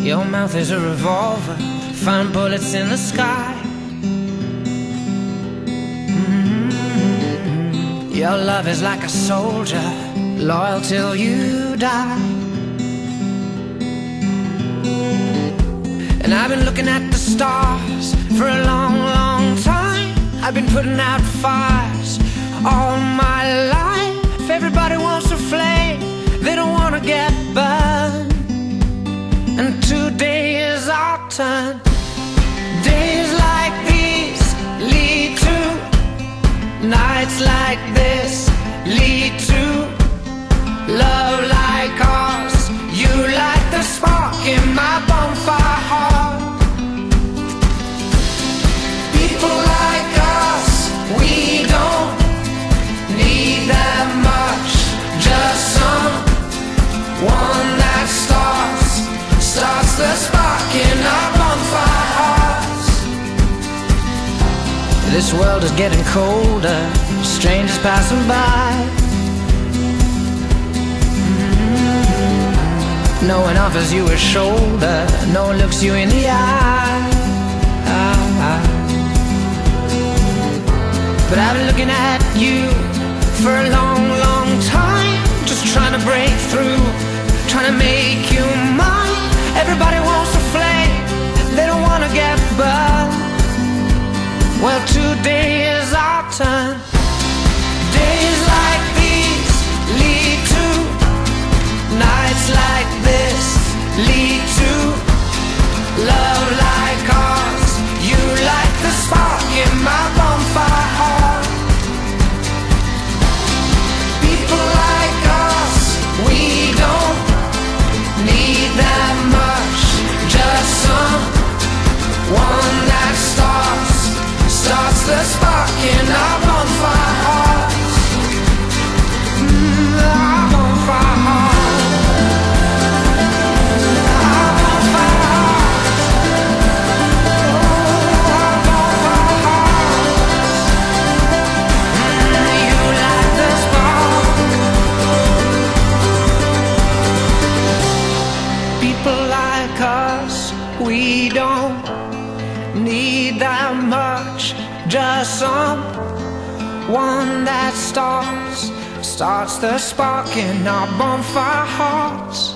Your mouth is a revolver, find bullets in the sky. Your love is like a soldier, loyal till you die. And I've been looking at the stars for a long, long time. I've been putting out fires all my life. Everybody wants a flame, they don't want to get burned. And today is our turn. Days like these lead to nights like this, lead to love like ours. You light the spark in my bonfire heart. People like us, we don't need that much. Just someone that starts the spark in our bonfire hearts. This world is getting colder, strangers passing by. No one offers you a shoulder, no one looks you in the eye. But I've been looking at you for a long, long time, just trying to break through, trying to make you mine. Everybody wants a flame, they don't want to get burned. Well, today is our turn. Days like these lead to nights like this, lead to love like ours. You light the spark in my bonfire heart. People like us, we don't need that much. Just someone that starts the spark in our bonfire hearts. Our bonfire hearts. Our bonfire hearts. Our bonfire hearts. You light the spark. People like us, we don't need that much. Just someone that starts the spark in our bonfire hearts.